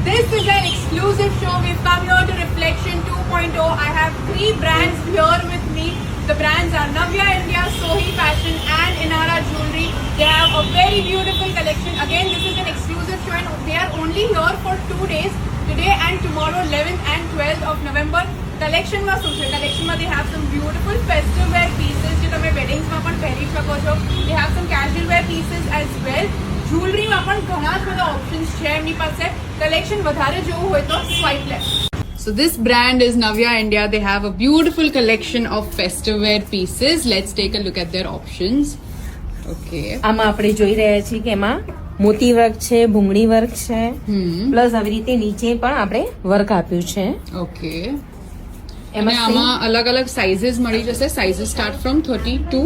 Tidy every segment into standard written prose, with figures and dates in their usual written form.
This is an exclusive show. We've come here to Reflection 2.0. I have 3 brands here with me. The brands are Navya India, Sohi Fashion and Inara Jewelry. They have a very beautiful collection. Again, this is an exclusive show and they are only here for 2 days. Today and tomorrow, 11th and 12th of November. Collection માં શું છે? Collection માં they have some beautiful festive wear pieces જે તમે weddings માં પણ પહેરી શકો છો. They have some casual wear pieces as well. Jewelry માં પણ ઘણા જ બધા options છે એમની પાસે. Collection વધારે જોવું હોય તો swipe left. So this brand is Navya India. They have a beautiful collection of festive wear pieces. Let's take a look at their options. Okay. આમાં આપણે જોઈ રહ્યા છીએ કે એમાં મોતી વર્ક છે, ભૂંગળી વર્ક છે, પ્લસ આવી રીતે નીચે પણ આપણે વર્ક આપ્યું છે. ઓકે. અને આમાં અલગ અલગ સાઇઝીસ મળી જશે. Sizes start from 32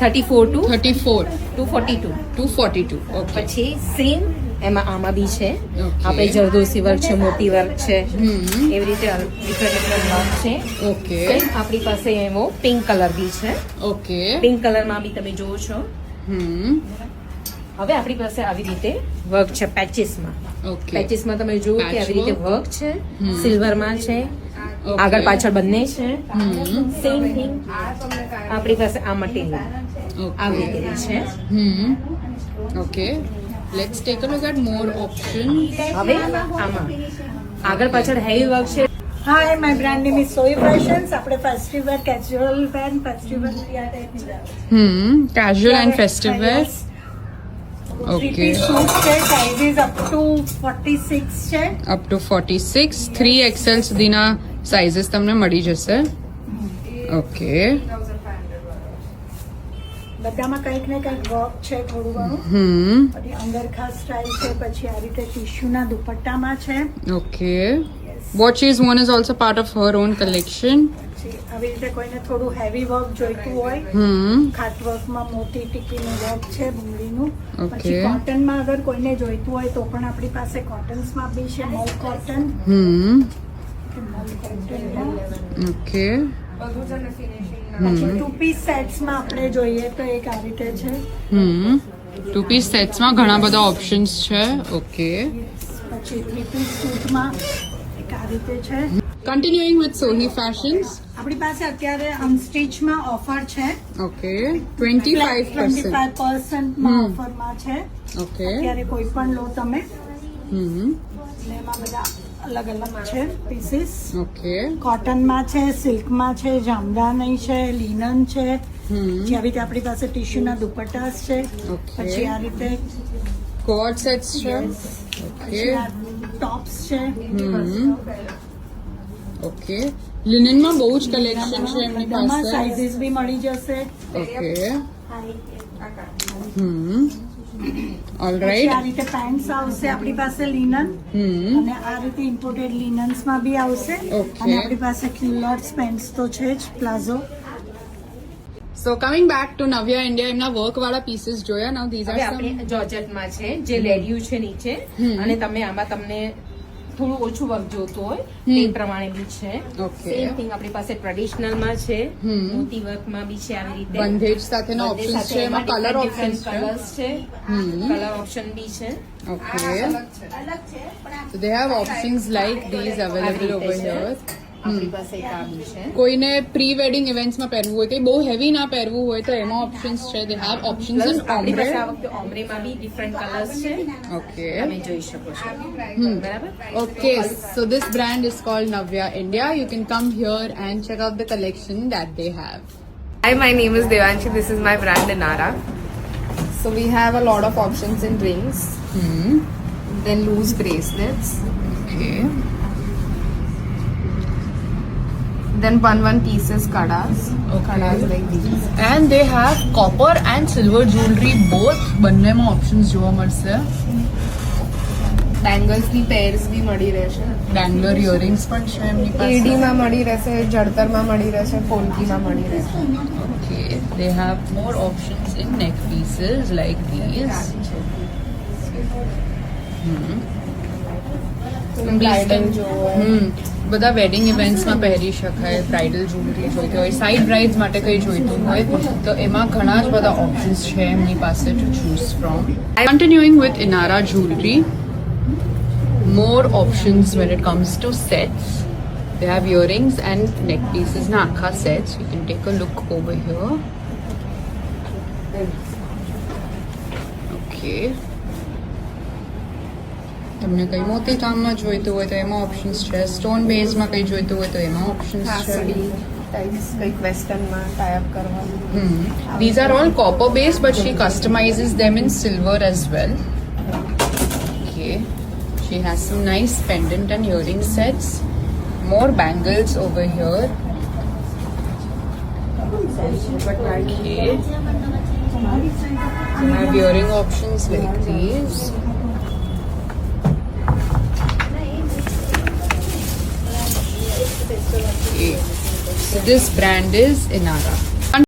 34 to 34 242. Okay. પછી સેમ એમાં આમાં બી છે. આપણે જરદોસી વર્ક છે, મોતી વર્ક છે, એવી રીતે ડિફરન્ટ વર્ક છે. ઓકે. આપણી પાસે એવો પિંક કલર બી છે. ઓકે. પિંક કલરમાં બી તમે જોવો છો. હવે આપણી પાસે આવી રીતે વર્ક છે પેચીસમાં. ઓકે. પેચીસમાં તમે જુઓ કે આવી રીતે વર્ક છે, સિલ્વરમાં છે, આગળ પાછળ બંને છે. સેમ થિંગ આપણી પાસે આ મટીરિયલ આવી રીતે છે. Okay. Let's take a look at more option. હવે આમાં આગળ પાછળ હેવી વર્ક છે. Hi, my brand name is Sohi Fashions. આપણે festive wear, casual wear, festival Casual and festive wear. Okay. 3-piece suit છે, sizes up to 46 છે. Up to 46. 3XL સુધીના sizes તમને મળી જશે. ઓકે. બધામાં કંઈક ને કંઈક વર્ક છે થોડું ઘણું. પછી અંગરખા સ્ટાઇલ છે, પછી આ રીતે ટીશ્યુના દુપટ્ટામાં છે. Okay. What she's worn is also part of her own collection. પછી આવી રીતે કોઈને થોડું હેવી વર્ક જોઈતું હોય, ખાટ વર્કમાં મોટી ટીકીનું વર્ક છે, ભૂંગળીનું. પછી કોટનમાં અગર કોઈને જોઈતું હોય તો પણ આપણી પાસે કોટન્સમાં બી છે, મલ કોટન. ઓકે. પછી 2-piece સેટ્સમાં આપણે જોઈએ તો એક આ રીતે છે. 2-piece સેટ્સમાં ઘણા બધા ઓપ્શન્સ છે. ઓકે. પછી 3-piece સૂટમાં એક આ રીતે છે. Continuing with Sohi Fashions. આપણી પાસે અત્યારે અનસ્ટિચમાં ઓફર છે. ઓકે. 25% માં ઓફરમાં છે. ઓકે. અત્યારે કોઈ પણ લો તમે. એમાં બધા અલગ અલગ છે પીસીસ. ઓકે. કોટનમાં છે, સિલ્કમાં છે, જામદાની છે, લિનન છે. પછી આવી રીતે આપણી પાસે ટીશ્યુના દુપટ્ટાસ છે. પછી આ રીતે કોટ સેટ્સ છે. ઓકે. ટોપ્સ છે. ઓકે. લિનનમાં બહુ જ કલેક્શન છે એમની પાસે. સાઇઝીસ બી મળી જશે. ઓકે. પછી આ રીતે પેન્ટ્સ આવશે આપણી પાસે લિનન. અને આ રીતે ઇમ્પોર્ટેડ લિનન્સમાં બી આવશે. અને આપણી પાસે ક્યુલોટ્સ પેન્ટ્સ તો છે જ, palazzo. So coming back to Navya India, એમના વર્ક વાળા પીસીસ જોયા. નાઉ ધીઝ આર આપણે જોર્જેટમાં છે જે લેડ્યું છે નીચે, અને તમે આમાં તમને થોડું ઓછું વર્ક જોતું હોય તે પ્રમાણે બી છે. સેમ થિંગ આપણી પાસે ટ્રેડિશનલમાં છે, મોતી વર્કમાં બી છે. આવી રીતે બંધેજ સાથેના ઓપ્શન્સ છે. એમાં કલર ઓપ્શન્સ કલર્સ છે, કલર ઓપ્શન બી છે. Okay. So they have options like these available over here. આપણી પાસે એક આ બી છે. કોઈને પ્રી વેડિંગ ઇવેન્ટ્સમાં પહેરવું હોય, કે બહુ હેવી ના પહેરવું હોય તો એમાં ઓપ્શન્સ છે. They have options in આપણી પાસે ombre. આ વખતે ઓમ્બ્રેમાં બી ડિફરન્ટ કલર્સ છે. Okay. તમે જોઈ શકો છો. બરાબર. Okay, so this brand is called Navya India. You can come here and check out the collection that they have. Hi, my name is Devanshi. This is my brand Inara. So we have a lot of options in rings, then loose bracelets, Okay. then one pieces kadas, kadas like these. And they have copper and silver jewelry both. બંનેમાં options જોવા મળશે. Bangles ની pairs બી મળી રહેશે. Bangalore earrings પણ છે એમની પાસે. એડીમાં મળી રહેશે, જડતરમાં મળી રહેશે, પોલકીમાં મળી રહેશે. Okay, they have more options in neck pieces like these. Bridal જો બધા વેડિંગ ઇવેન્ટ્સમાં પહેરી શકાય. બ્રાઇડલ જ્વેલરી જોઈતી હોય, સાઇડ બ્રાઇડ્સ માટે કંઈ જોઈતું હોય તો એમાં ઘણા જ બધા ઓપ્શન્સ છે એમની પાસે to choose from. Continuing with Inara jewellery. more options when it comes to sets. They have earrings and neck pieces na akha sets. You can take a look over here. Okay. તમને કઈ મોતી કામમાં જોઈતું હોય તો એમાં ઓપ્શન્સ છે, stone બેઝમાં કઈ જોઈતું હોય તો એમાં ઓપ્શન્સ છે. टाइप्स કંઈક વેસ્ટર્નમાં ટાઈ અપ કરવાનું. These are all copper based, but she customizes them in silver as well. Okay. She has some nice pendant and earring sets. More bangles over here. Okay. We have earring options like these. Okay. So this brand is Inara.